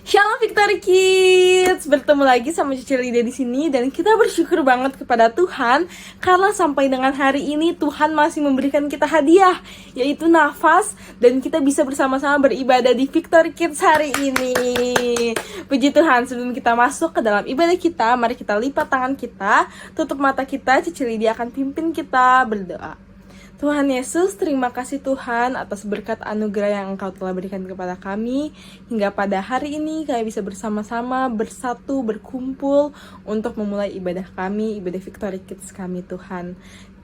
Shalom Victory Kids, bertemu lagi sama Cici Lida di sini dan kita bersyukur banget kepada Tuhan karena sampai dengan hari ini Tuhan masih memberikan kita hadiah, yaitu nafas, dan kita bisa bersama-sama beribadah di Victory Kids hari ini. Puji Tuhan. Sebelum kita masuk ke dalam ibadah kita, mari kita lipat tangan kita, tutup mata kita. Cici Lida akan pimpin kita berdoa. Tuhan Yesus, terima kasih Tuhan atas berkat anugerah yang Engkau telah berikan kepada kami. Hingga pada hari ini kami bisa bersama-sama, bersatu, berkumpul untuk memulai ibadah kami, ibadah Victory Kids kami Tuhan.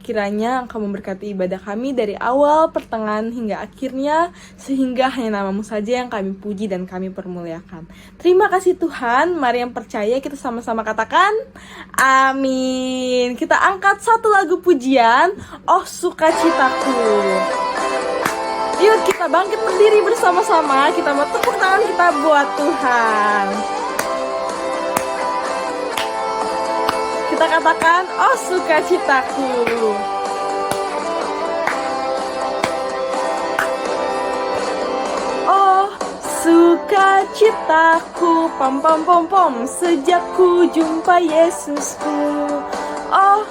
Kiranya Engkau memberkati ibadah kami dari awal, pertengahan, hingga akhirnya, sehingga hanya nama-Mu saja yang kami puji dan kami permuliakan. Terima kasih Tuhan. Mari yang percaya kita sama-sama katakan amin. Kita angkat satu lagu pujian, Oh Sukacitaku. Yuk kita bangkit berdiri bersama-sama. Kita mau tepuk tangan kita buat Tuhan. Kita katakan, oh sukacitaku. Oh sukacitaku, pom pom pom pom, sejak ku jumpa Yesusku. Oh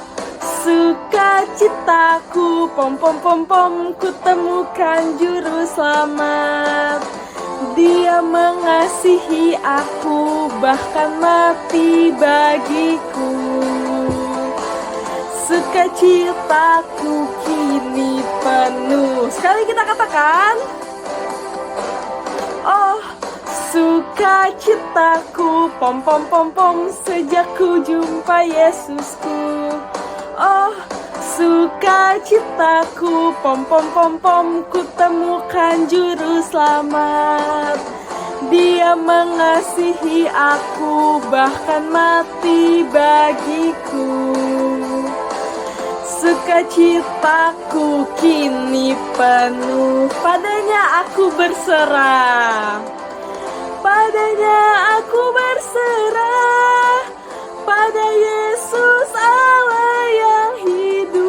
sukacitaku, pom pom pom pom, ku temukan juru selamat. Dia mengasihi aku, bahkan mati bagiku. Sukacitaku kini penuh. Sekali kita katakan, oh sukacitaku, pom pom pom pom, sejak ku jumpa Yesusku. Oh sukacitaku, pom pom pom pom, ku temukan juru selamat. Dia mengasihi aku, bahkan mati bagiku. Sukacitaku kini penuh. Padanya aku berserah. Padanya aku berserah. Pada Yesus Allah yang hidup.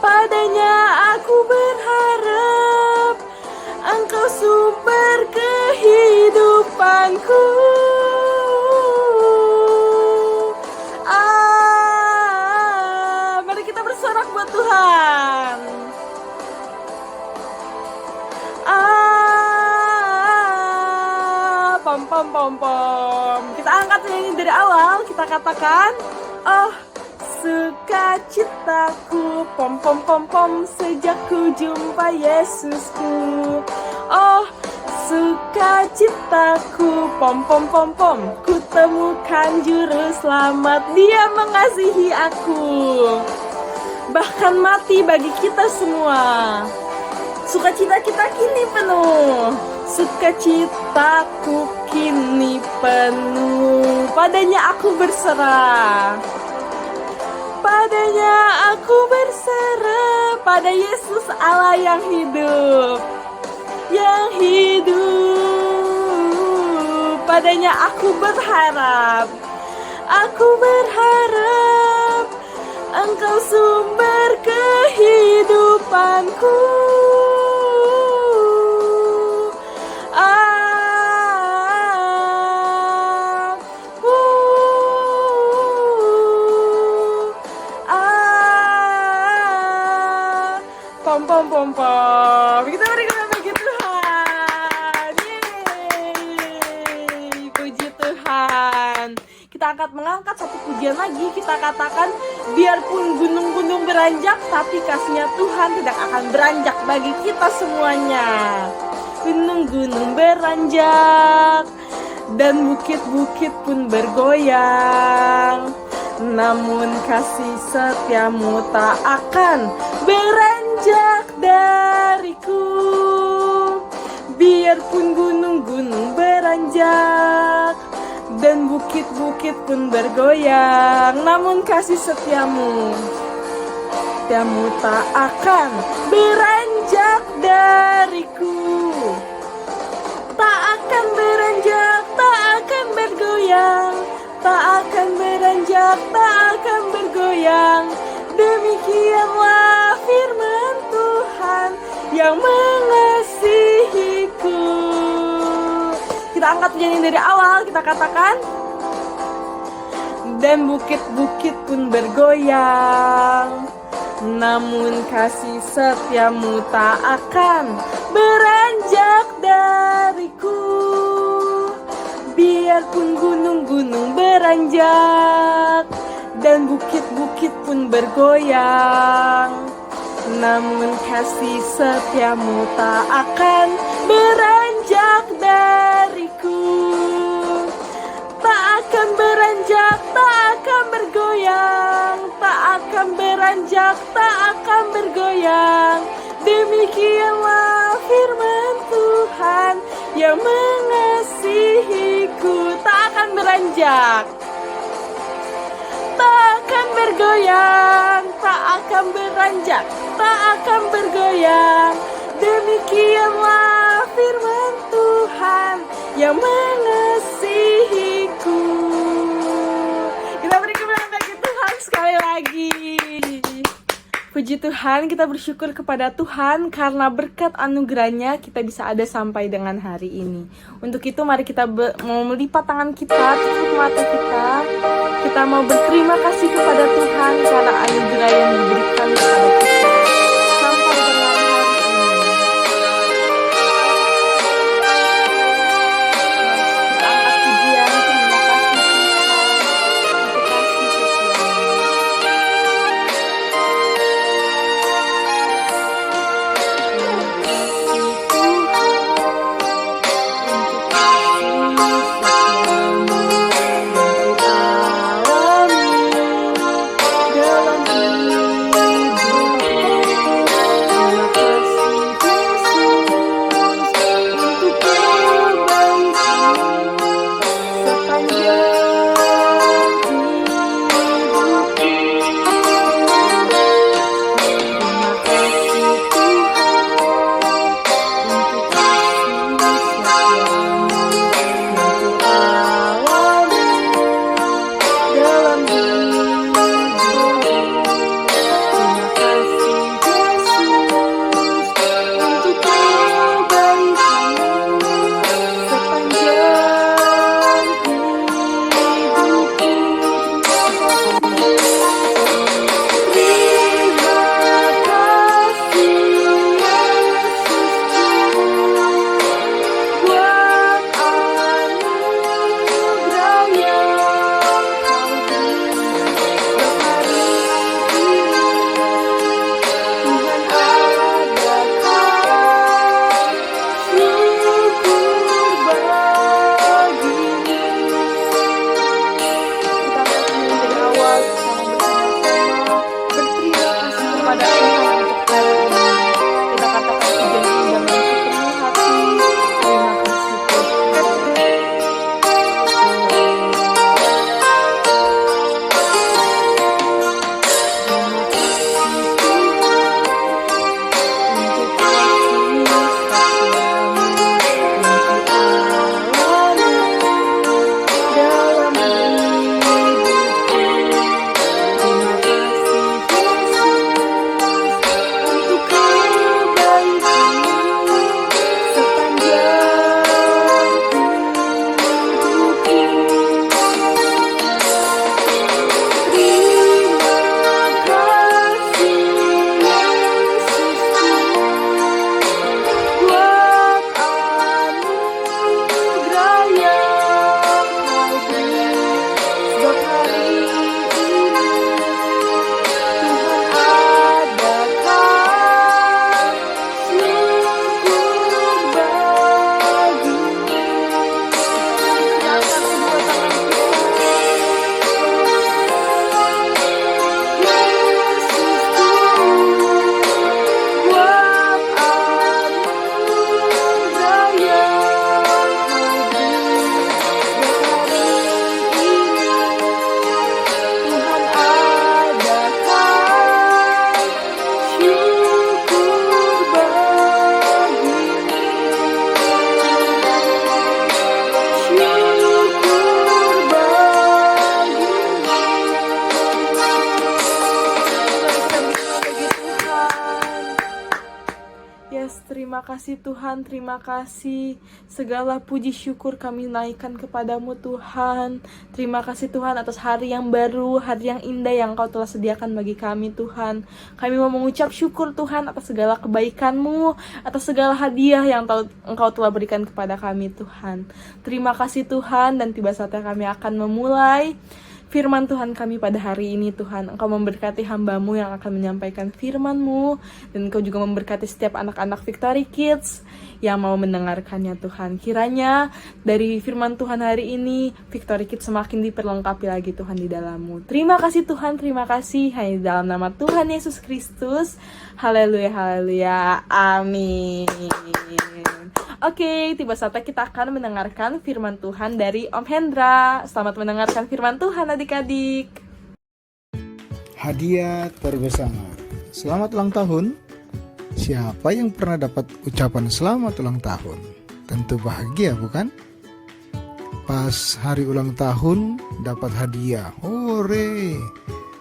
Padanya aku berharap, Engkau sumber kehidupanku. Mari kita bersorak buat Tuhan. Pom pom pom pom. Kita angkat ini dari awal. Kita katakan, oh sukacitaku, pom pom pom pom, sejak ku jumpa Yesusku. Oh sukacitaku, pom pom pom pom, ku temukan juru selamat. Dia mengasihi aku, bahkan mati bagi kita semua. Sukacita kita kini penuh. Sukacitaku kini penuh. Padanya aku berserah. Padanya aku berserah. Pada Yesus Allah yang hidup. Yang hidup. Padanya aku berharap. Aku berharap, Engkau sumber kehidupanku. Pom pom pom pom. Kita berikan bagi Tuhan. Yeay. Puji Tuhan. Kita mengangkat satu pujian lagi. Kita katakan, biarpun gunung-gunung beranjak, tapi kasih-Nya Tuhan tidak akan beranjak bagi kita semuanya. Gunung-gunung beranjak dan bukit-bukit pun bergoyang, namun kasih setiamu tak akan beranjak dariku. Biarpun gunung-gunung beranjak dan bukit-bukit pun bergoyang, namun kasih setiamu tak akan beranjak dariku. Tak akan beranjak, tak akan bergoyang, tak akan beranjak, tak akan bergoyang. Demikianlah firman Tuhan yang mengasihi angkat pujian dari awal, kita katakan. Dan bukit-bukit pun bergoyang, namun kasih setiamu tak akan beranjak dariku. Biarpun gunung-gunung beranjak dan bukit-bukit pun bergoyang, namun kasih setiamu tak akan beranjak dariku. Tak akan beranjak, tak akan bergoyang, tak akan beranjak, tak akan bergoyang. Demikianlah firman Tuhan yang mengasihiku. Tak akan beranjak, tak akan bergoyang, tak akan beranjak, tak akan bergoyang. Demikianlah firman Tuhan yang mengasihiku. Kita beri kemuliaan bagi Tuhan sekali lagi. Puji Tuhan, kita bersyukur kepada Tuhan karena berkat anugerahnya kita bisa ada sampai dengan hari ini. Untuk itu mari kita mau melipat tangan kita, tutup mata kita. Kita mau berterima kasih kepada Tuhan karena anugerah yang diberikan kepada kita sampai dengan hari ini. Kita angkat pujian, terima kasih Tuhan untuk kasih setiamu. Terima kasih Tuhan, terima kasih. Segala puji syukur kami naikkan kepadamu Tuhan. Terima kasih Tuhan atas hari yang baru, hari yang indah yang Engkau telah sediakan bagi kami Tuhan. Kami mau mengucap syukur Tuhan atas segala kebaikan-Mu, atas segala hadiah yang Engkau telah berikan kepada kami Tuhan. Terima kasih Tuhan, dan tiba saatnya kami akan memulai firman Tuhan kami pada hari ini Tuhan. Engkau memberkati hamba-Mu yang akan menyampaikan firman-Mu, dan Engkau juga memberkati setiap anak-anak Victory Kids yang mau mendengarkannya Tuhan. Kiranya dari firman Tuhan hari ini Victory Kids semakin diperlengkapi lagi Tuhan di dalam-Mu. Terima kasih Tuhan, terima kasih. Hanya di dalam nama Tuhan Yesus Kristus. Haleluya, haleluya, amin. Oke, tiba saatnya kita akan mendengarkan firman Tuhan dari Om Hendra. Selamat mendengarkan firman Tuhan adik-adik. Hadiah terbesar. Selamat ulang tahun. Siapa yang pernah dapat ucapan selamat ulang tahun? Tentu bahagia, bukan? Pas hari ulang tahun dapat hadiah. Hore!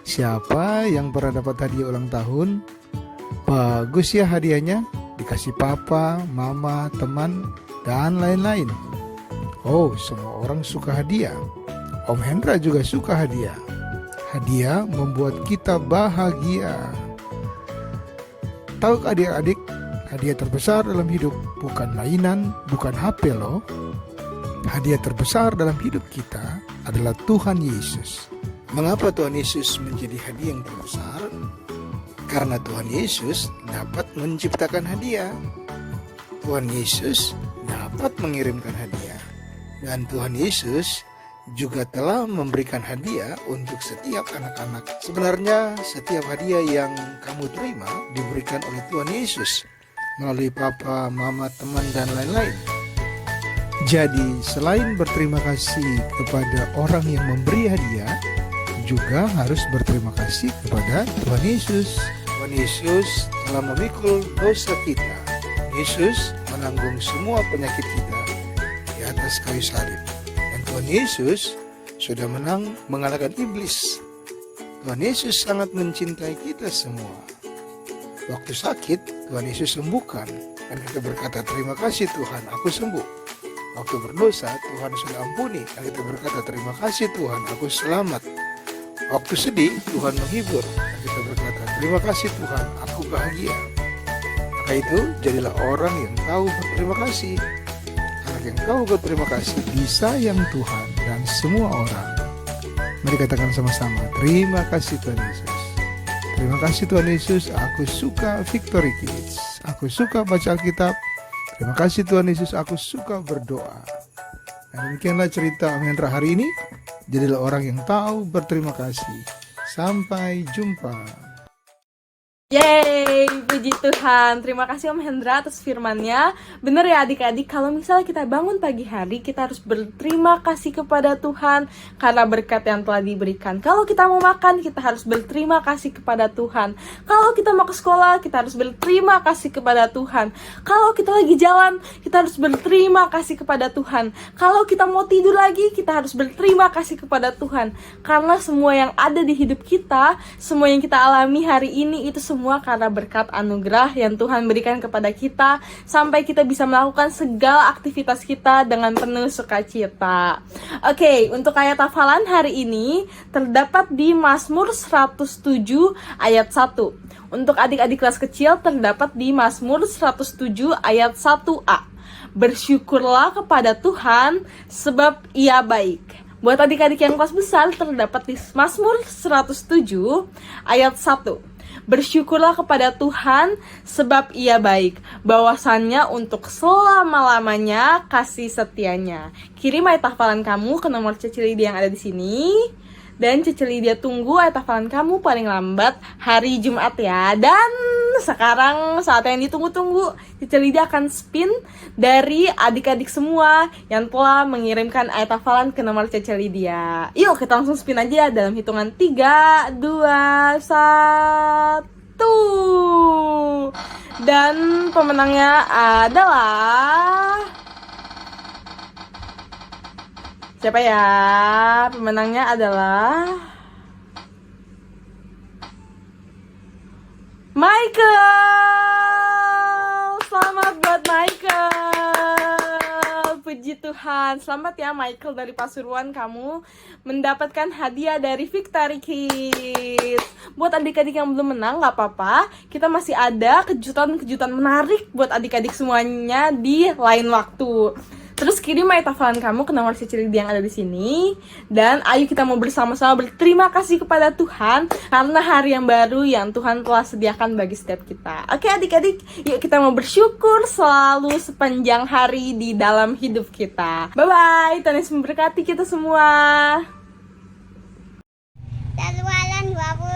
Siapa yang pernah dapat hadiah ulang tahun? Bagus ya hadiahnya. Dikasih papa, mama, teman, dan lain-lain. Oh, semua orang suka hadiah. Om Hendra juga suka hadiah. Hadiah membuat kita bahagia. Tahu adik-adik, hadiah terbesar dalam hidup bukan mainan, bukan HP loh. Hadiah terbesar dalam hidup kita adalah Tuhan Yesus. Mengapa Tuhan Yesus menjadi hadiah yang terbesar? Karena Tuhan Yesus dapat menciptakan hadiah. Tuhan Yesus dapat mengirimkan hadiah. Dan Tuhan Yesus juga telah memberikan hadiah untuk setiap anak-anak. Sebenarnya setiap hadiah yang kamu terima diberikan oleh Tuhan Yesus melalui papa, mama, teman, dan lain-lain. Jadi selain berterima kasih kepada orang yang memberi hadiah, juga harus berterima kasih kepada Tuhan Yesus. Tuhan Yesus telah memikul dosa kita. Yesus menanggung semua penyakit kita di atas kayu salib. Dan Tuhan Yesus sudah menang mengalahkan iblis. Tuhan Yesus sangat mencintai kita semua. Waktu sakit, Tuhan Yesus sembuhkan. Dan kita berkata, terima kasih Tuhan, aku sembuh. Waktu berdosa, Tuhan sudah ampuni. Dan kita berkata, terima kasih Tuhan, aku selamat. Waktu sedih, Tuhan menghibur. Dan kita berkata, terima kasih Tuhan, aku bahagia. Maka itu, jadilah orang yang tahu berterima kasih. Anak yang tahu berterima kasih disayang Tuhan dan semua orang. Mari katakan sama-sama, terima kasih Tuhan Yesus. Terima kasih Tuhan Yesus, aku suka Victory Kids. Aku suka baca Alkitab. Terima kasih Tuhan Yesus, aku suka berdoa. Dan demikianlah cerita Om Hendra hari ini. Jadilah orang yang tahu berterima kasih. Sampai jumpa. Yeay, puji Tuhan. Terima kasih Om Hendra atas firman-Nya. Bener ya adik-adik, kalau misalnya kita bangun pagi hari, kita harus berterima kasih kepada Tuhan karena berkat yang telah diberikan. Kalau kita mau makan, kita harus berterima kasih kepada Tuhan. Kalau kita mau ke sekolah, kita harus berterima kasih kepada Tuhan. Kalau kita lagi jalan, kita harus berterima kasih kepada Tuhan. Kalau kita mau tidur lagi, kita harus berterima kasih kepada Tuhan. Karena semua yang ada di hidup kita, semua yang kita alami hari ini, itu semua karena berkat anugerah yang Tuhan berikan kepada kita sampai kita bisa melakukan segala aktivitas kita dengan penuh sukacita. Oke, untuk ayat hafalan hari ini terdapat di Mazmur 107 ayat 1. Untuk adik-adik kelas kecil terdapat di Mazmur 107 ayat 1a. Bersyukurlah kepada Tuhan sebab Ia baik. Buat adik-adik yang kelas besar terdapat di Mazmur 107 ayat 1. Bersyukurlah kepada Tuhan sebab Ia baik, bahwasannya untuk selama-lamanya kasih setianya. Kirim ayat hafalan kamu ke nomor Cece Lydia yang ada di sini. Dan Cece Lydia tunggu ayat hafalan kamu paling lambat hari Jumat ya. Dan sekarang saat yang ditunggu-tunggu, Cece Lydia akan spin dari adik-adik semua yang telah mengirimkan ayat hafalan ke nomor Cece Lydia. Yuk kita langsung spin aja dalam hitungan 3, 2, 1. Dan pemenangnya adalah... Siapa ya? Pemenangnya adalah Michael. Selamat support buat Michael. Puji Tuhan. Selamat ya Michael dari Pasuruan, kamu mendapatkan hadiah dari Victory Kids. Buat adik-adik yang belum menang gak apa-apa, kita masih ada kejutan-kejutan menarik buat adik-adik semuanya di lain waktu. Terus kirim hafalan kamu ke nomor si Cilidi yang ada di sini. Dan ayo kita mau bersama-sama berterima kasih kepada Tuhan karena hari yang baru yang Tuhan telah sediakan bagi setiap kita. Oke adik-adik, yuk kita mau bersyukur selalu sepanjang hari di dalam hidup kita. Bye-bye, Tuhan Yesus memberkati kita semua. Jadwalan 20